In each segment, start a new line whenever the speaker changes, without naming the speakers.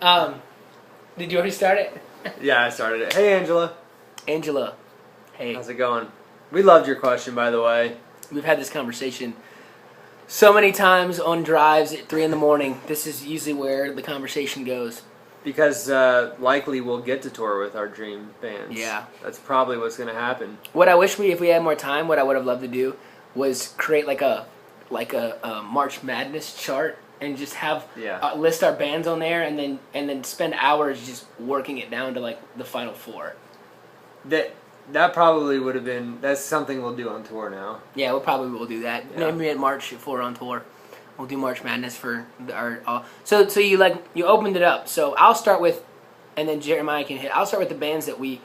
Did you already start it?
Yeah, I started it. Hey, Angela.
Angela, hey.
How's it going? We loved your question, by the way.
We've had this conversation so many times on drives at 3 in the morning. This is usually where the conversation goes.
Because likely we'll get to tour with our dream bands.
Yeah.
That's probably what's going to happen.
What I wish if we had more time, what I would have loved to do was create like a March Madness chart and just have list our bands on there and then spend hours just working it down to like the final four.
That probably would have been. That's something we'll do on tour now.
Yeah, we probably will do that.
Yeah.
Maybe in March if we're on tour, we'll do March Madness for our. So you opened it up. So I'll start with, and then Jeremiah can hit. I'll start with the bands that we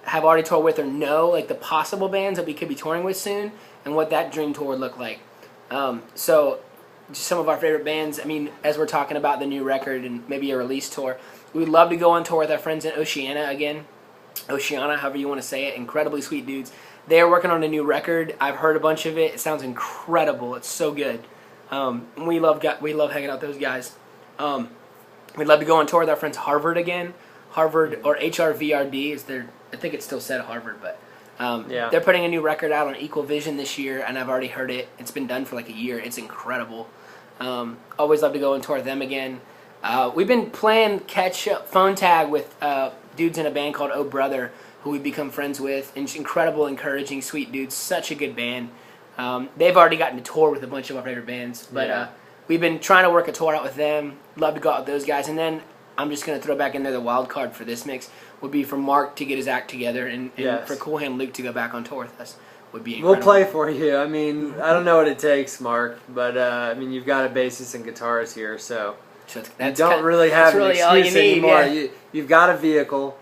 have already toured with or know, like the possible bands that we could be touring with soon, and what that dream tour would look like. So just some of our favorite bands. I mean, as we're talking about the new record and maybe a release tour, we'd love to go on tour with our friends in Oceania again. Oceania, however you want to say it. Incredibly sweet dudes. They are working on a new record. I've heard a bunch of it. It sounds incredible. It's so good. We love hanging out with those guys. We'd love to go on tour with our friends Harvard again. Harvard, or HRVRD is their. I think it still said Harvard, but they're putting a new record out on Equal Vision this year, and I've already heard it. It's been done for like a year. It's incredible. Always love to go on tour with them again. We've been playing catch-up phone tag with dudes in a band called Oh Brother, who we've become friends with. And incredible, encouraging, sweet dudes. Such a good band. They've already gotten to tour with a bunch of our favorite bands. But we've been trying to work a tour out with them. Love to go out with those guys. And then I'm just going to throw back in there the wild card for this mix would be for Mark to get his act together and for Cool Hand Luke to go back on tour with us. Would be incredible.
We'll play for you. I mean, I don't know what it takes, Mark, but I mean, you've got a bassist and guitars here, so you don't really have an excuse anymore.
Yeah.
You've got a vehicle.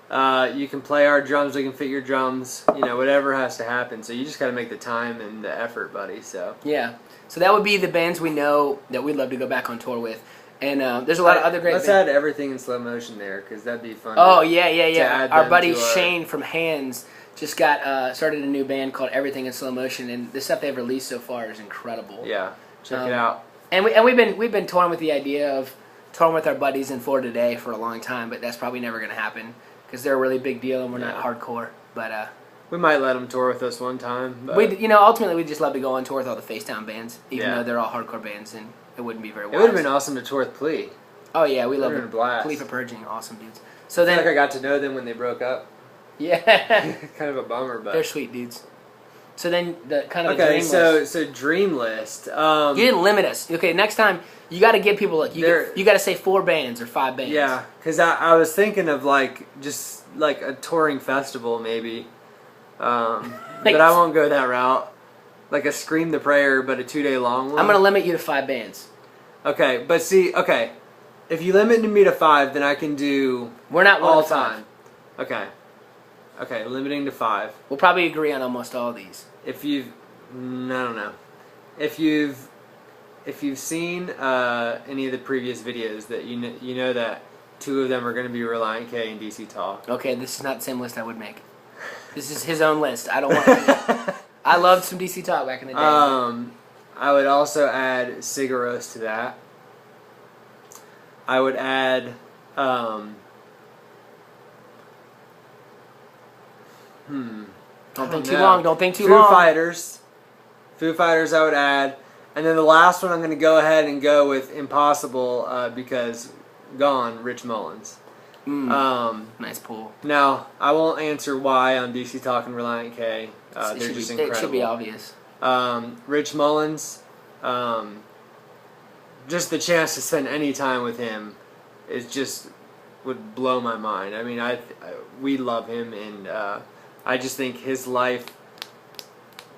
You can play our drums. We can fit your drums. You know, whatever has to happen. So you just got to make the time and the effort, buddy. So
yeah. So that would be the bands we know that we'd love to go back on tour with. And there's a lot of other great
bands. Let's add Everything in Slow Motion there, because that'd be fun.
Oh, yeah. Our buddy Shane from Hands just got started a new band called Everything in Slow Motion, and the stuff they've released so far is incredible.
Yeah, check it out.
And we've been toying with the idea of touring with our buddies in Florida Day for a long time, but that's probably never going to happen because they're a really big deal and we're not hardcore. But
we might let them tour with us one time. But
ultimately we'd just love to go on tour with all the Facetown bands, even though they're all hardcore bands, and it wouldn't be very wise.
It would have been awesome to tour with Plea.
Oh yeah, we love them.
Blast.
Plea for Purging, awesome dudes. So then,
I got to know them when they broke up.
Yeah,
kind of a bummer, but
they're sweet dudes. So then the kind of dream list.
So dream list.
You didn't limit us. Okay, next time you got to give people you got to say 4 bands or 5 bands.
Yeah, because I was thinking of just a touring festival maybe, but I won't go that route. Like a Scream the Prayer, but a 2-day long one.
I'm gonna limit you to 5 bands.
Okay, but see, if you limit me to 5, then I can do.
We're not
all time. Okay, limiting to 5.
We'll probably agree on almost all of these.
I don't know. If you've seen any of the previous videos, that you know that 2 of them are going to be Relient K and DC Talk.
Okay, this is not the same list I would make. This is his own list. I don't want. I loved some DC Talk back in the day.
I would also add Sigur Rós to that. I would add.
Don't think too long. Don't think too long.
Foo Fighters I would add. And then the last one I'm going to go ahead and go with Impossible because gone, Rich Mullins.
Nice pull.
Now, I won't answer why on DC Talk and Relient K. They're just incredible.
It should be obvious.
Rich Mullins, just the chance to spend any time with him would blow my mind. I mean, we love him, and I just think his life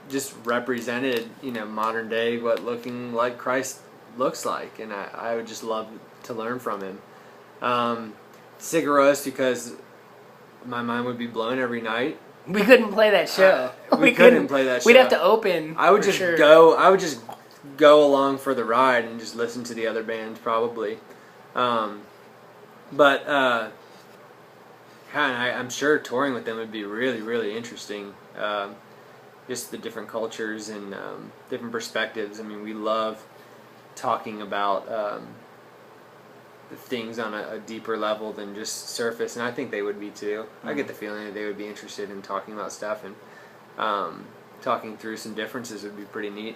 just represented, modern day what looking like Christ looks like, and I would just love to learn from him. Sigur Rós, because my mind would be blown every night.
We couldn't play that show.
We couldn't play that show.
We'd have to open.
I would just go along for the ride and just listen to the other bands probably. But I'm sure touring with them would be really, really interesting. Just the different cultures and different perspectives. I mean, we love talking about things on a deeper level than just surface, and I think they would be too. I get
Mhm.
the feeling that they would be interested in talking about stuff, and talking through some differences would be pretty neat.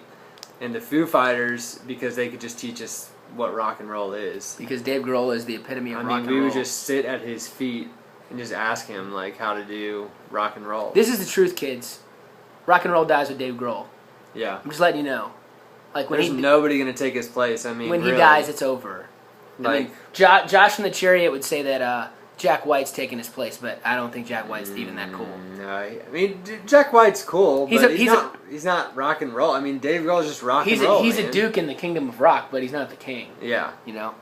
And the Foo Fighters, because they could just teach us what rock and roll is.
Because Dave Grohl is the epitome of
I
rock
mean,
and
we
roll.
would just sit at his feet and just ask him like how to do rock and roll.
This is the truth, kids. Rock and roll dies with Dave Grohl.
Yeah.
I'm just letting you know. Like when
There's nobody gonna take his place. I mean,
when he
really.
dies, it's over. I
Like,
mean, Josh from the Chariot would say that Jack White's taking his place, but I don't think Jack White's even that cool.
No, I mean Jack White's cool,
He's
but
a-
he's not rock and roll. I mean, Dave Grohl's just rock
He's
and roll.
he's a
man.
duke in the kingdom of rock, but he's not the king.
Yeah.
You know,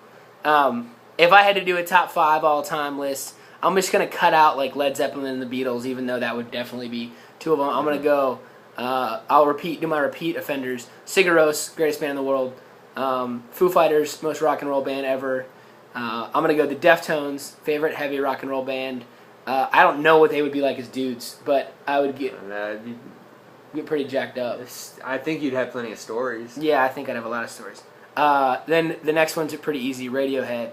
if I had to do a top 5 all time list, I'm just gonna cut out like Led Zeppelin and the Beatles, even though that would definitely be 2 of them. I'm gonna go. I'll do my repeat offenders. Sigur Rós, greatest band in the world. Foo Fighters, most rock and roll band ever. I'm gonna go the Deftones, favorite heavy rock and roll band. I don't know what they would be like as dudes, but I would get pretty jacked up.
I think you'd have plenty of stories.
Yeah, I think I'd have a lot of stories. Then the next one's pretty easy. Radiohead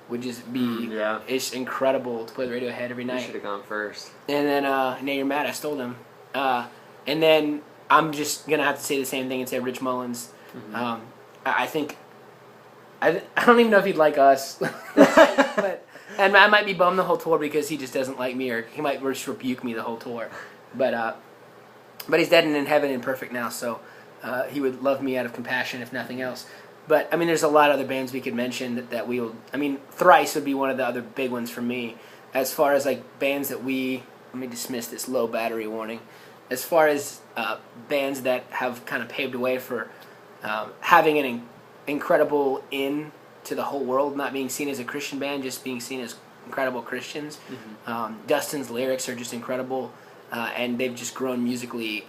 would just be
Yeah.
it's incredible to play Radiohead every
You
night.
should have gone first.
And then now you're mad I stole them. And then I'm just gonna have to say the same thing and say Rich Mullins. I think I don't even know if he'd like us, but and I might be bummed the whole tour because he just doesn't like me, or he might just rebuke me the whole tour. But he's dead and in heaven and perfect now, so he would love me out of compassion if nothing else. But I mean, there's a lot of other bands we could mention that we will. I mean, Thrice would be one of the other big ones for me, as far as like bands that we. Let me dismiss this low battery warning. As far as bands that have kind of paved the way for having an incredible in to the whole world, not being seen as a Christian band, just being seen as incredible Christians. Dustin's lyrics are just incredible, and they've just grown musically.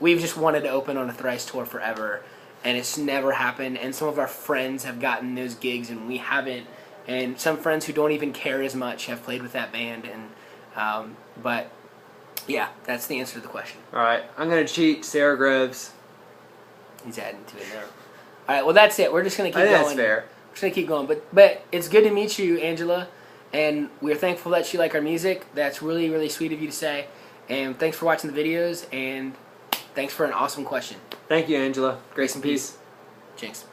We've just wanted to open on a Thrice tour forever, and it's never happened. And some of our friends have gotten those gigs, and we haven't. And some friends who don't even care as much have played with that band. And but yeah, that's the answer to the question.
All right, I'm gonna cheat. Sarah Groves.
He's adding to it there. All right, well that's it. We're just gonna keep
I think
going.
that's fair.
We're just gonna keep going. But it's good to meet you, Angela, and we're thankful that you like our music. That's really, really sweet of you to say. And thanks for watching the videos, and thanks for an awesome question.
Thank you, Angela. Grace and peace.
Jinx.